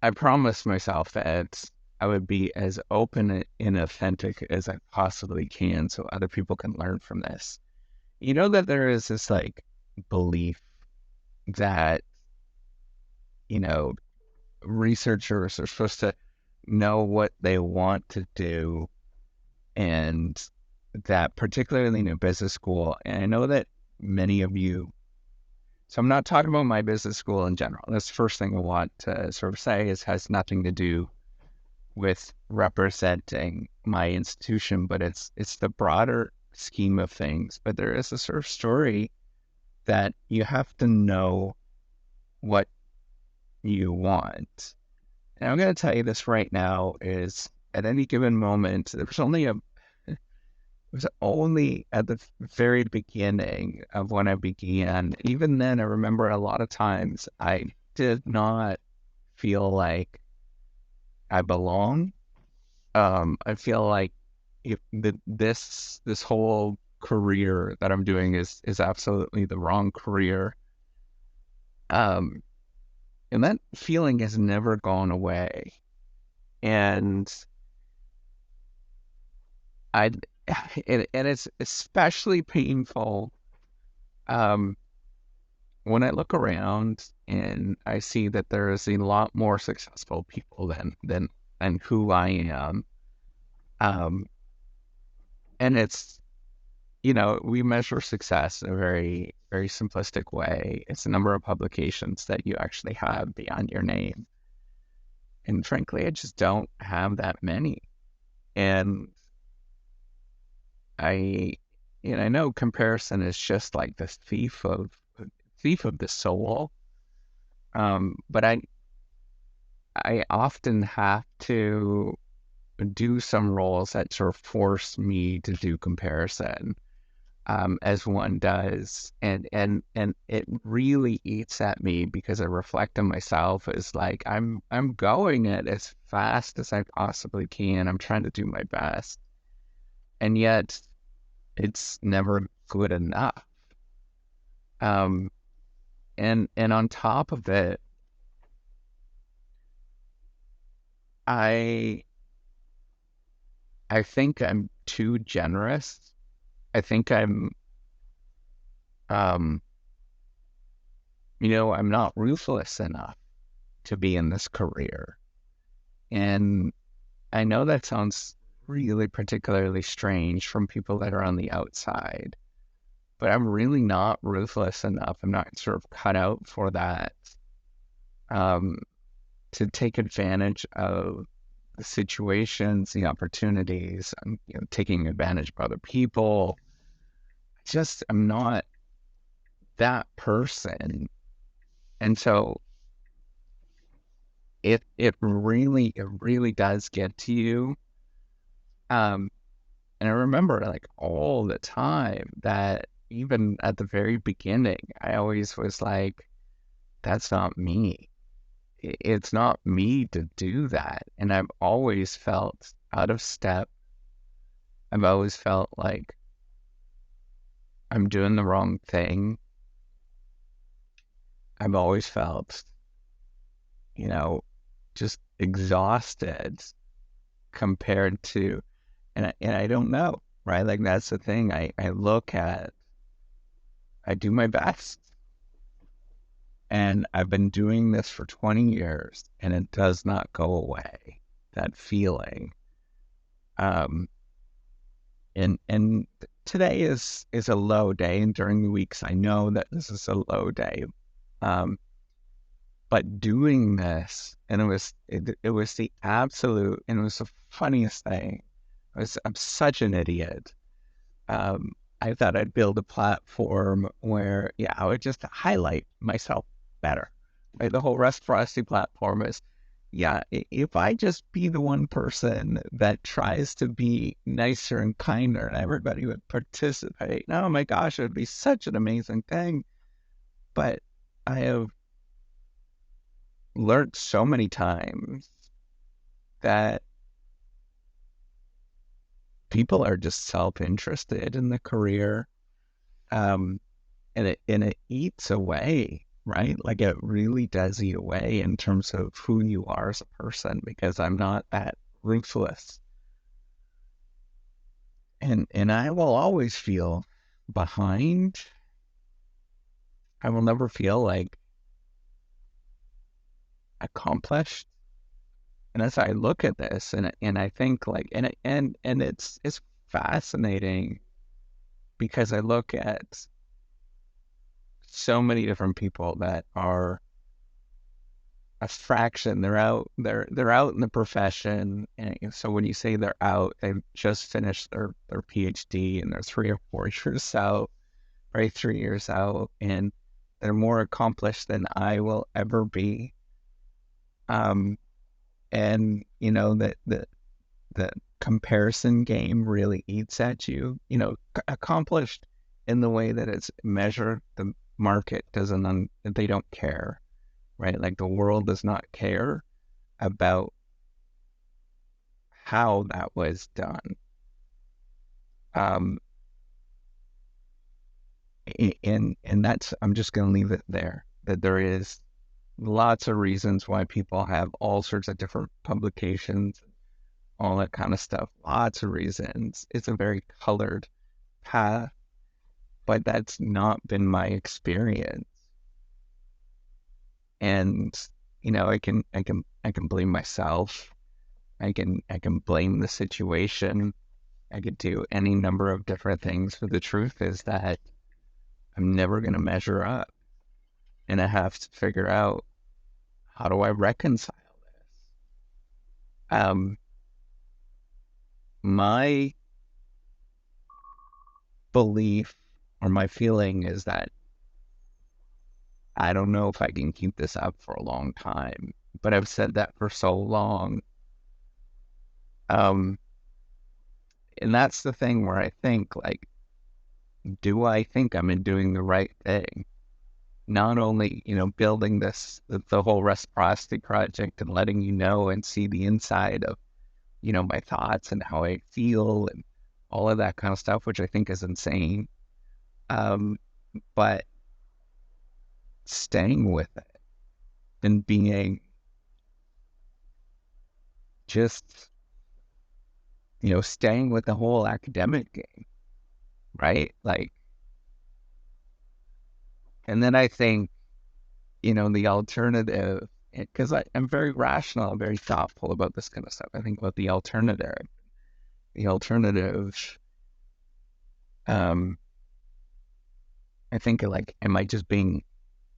I promised myself that I would be as open and authentic as I possibly can so other people can learn from this. You know that there is this like belief that, you know, researchers are supposed to know what they want to do, and that particularly in a business school, and I know that many of you, so I'm not talking about my business school in general. That's the first thing I want to sort of say is has nothing to do with representing my institution, but it's the broader scheme of things. But there is a sort of story that you have to know what you want. And I'm going to tell you this right now is at any given moment, it was only at the very beginning of when I began. Even then, I remember a lot of times I did not feel like I belong. I feel like this whole career that I'm doing is absolutely the wrong career. Um, and that feeling has never gone away. And I and it's especially painful um, when I look around and I see that there is a lot more successful people than who I am. Um, and it's we measure success in a very, very simplistic way. It's the number of publications that you actually have beyond your name. And frankly, I just don't have that many. And I, I know comparison is just like the thief of the soul. But I often have to do some roles that sort of force me to do comparison. As one does, and it really eats at me because I reflect on myself as like I'm going it as fast as I possibly can. I'm trying to do my best, and yet it's never good enough. Um, and on top of it, I I think I'm too generous. I think um I'm not ruthless enough to be in this career. And I know that sounds really particularly strange from people that are on the outside, but I'm really not ruthless enough. I'm not sort of cut out for that, um, to take advantage of the situations, the opportunities. I'm, taking advantage of other people. I'm not that person. And so it really does get to you. Um, And I remember like all the time that even at the very beginning, I always was like, that's not me. It's not me to do that. And I've always felt out of step. I've always felt like I'm doing the wrong thing. I've always felt, you know, just exhausted compared to, and I don't know, right? Like that's the thing. I look at, I do my best. And I've been doing this for 20 years and it does not go away, that feeling. Um, and today is a low day, and during the weeks I know that this is a low day. Um, but doing this, and it was the absolute, and it was the funniest thing. I'm such an idiot. I thought I'd build a platform where, yeah, I would just highlight myself better. Right? The whole Reciprocity platform is, yeah, if I just be the one person that tries to be nicer and kinder and everybody would participate, oh my gosh, it would be such an amazing thing. But I have learned so many times that people are just self-interested in the career. Um, and it eats away. right? Like it really does eat away in terms of who you are as a person because I'm not that ruthless. And I will always feel behind. I will never feel like accomplished. And as I look at this and I think like and it's fascinating because I look at so many different people that are a fraction. They're out in the profession. And so when you say they're out, they've just finished their PhD and they're 3 or 4 years out, right? 3 years out, and they're more accomplished than I will ever be. Um, and the comparison game really eats at you. Accomplished in the way that it's measured. The market doesn't. They don't care, right? Like the world does not care about how that was done. Um, and that's I'm just going to leave it there. That there is lots of reasons why people have all sorts of different publications, all that kind of stuff. Lots of reasons. It's a very colored path, but that's not been my experience. And I can blame myself. I can blame the situation. I could do any number of different things, but the truth is that I'm never going to measure up, and I have to figure out how do I reconcile this. My belief or my feeling is that I don't know if I can keep this up for a long time, but I've said that for so long. Um, and that's the thing where I think like, do I think I'm doing the right thing? Not only, building the whole reciprocity project and letting you know and see the inside of, my thoughts and how I feel and all of that kind of stuff, which I think is insane. But staying with it and being just, staying with the whole academic game, right? Like, and then I think, the alternative, because I'm very rational, I'm very thoughtful about this kind of stuff. I think about the alternative. The alternative, um, I think like, am I just being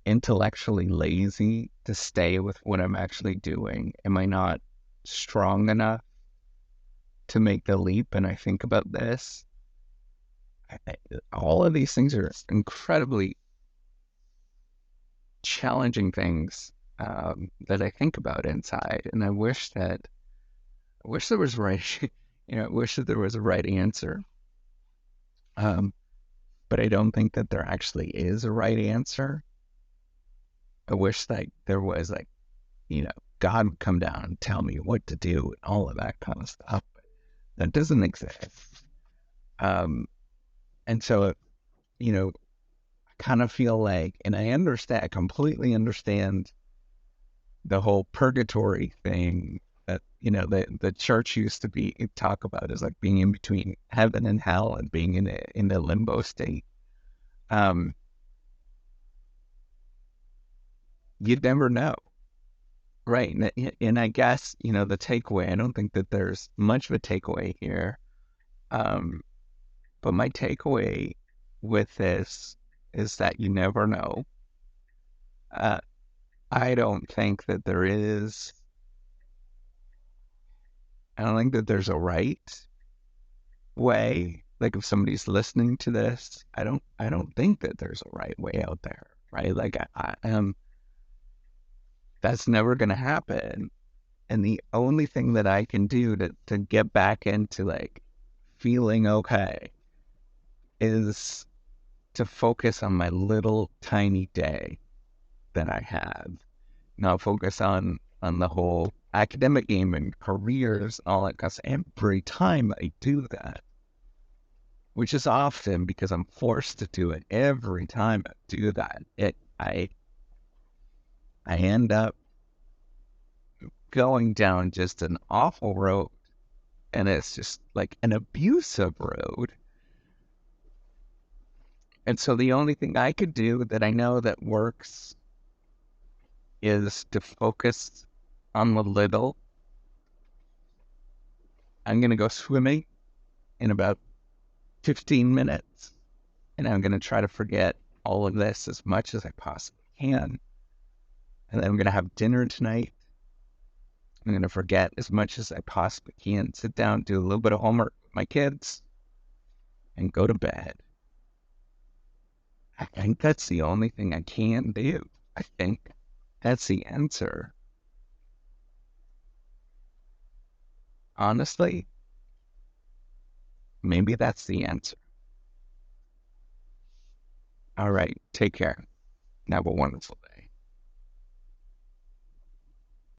intellectually lazy to stay with what I'm actually doing? Am I not strong enough to make the leap? And I think about this. All of these things are incredibly challenging things that I think about inside, and I wish there was right, I wish that there was a right answer. Um, but I don't think that there actually is a right answer. I wish that there was like, God would come down and tell me what to do and all of that kind of stuff. But that doesn't exist. Um, and so, I kind of feel like, and I completely understand the whole purgatory thing that, the church used to be talk about is like being in between heaven and hell and being in a limbo state. Um, you'd never know. Right. And I guess, the takeaway, I don't think that there's much of a takeaway here. Um, but my takeaway with this is that you never know. Uh, I don't think that there is, I don't think that there's a right way. Like if somebody's listening to this, I don't think that there's a right way out there, right? Like that's never going to happen. And the only thing that I can do to get back into like feeling okay is to focus on my little tiny day that I have, not focus on the whole academic game and careers and all that. Because every time I do that, which is often because I'm forced to do it, every time I do that, I I end up going down just an awful road, and it's just like an abusive road. And so the only thing I could do that I know that works is to focus on the little. I'm going to go swimming in about 15 minutes, and I'm going to try to forget all of this as much as I possibly can. And then I'm going to have dinner tonight. I'm going to forget as much as I possibly can, sit down, do a little bit of homework with my kids, and go to bed. I think that's the only thing I can do. I think that's the answer. Honestly, maybe that's the answer. All right, take care. Have a wonderful day.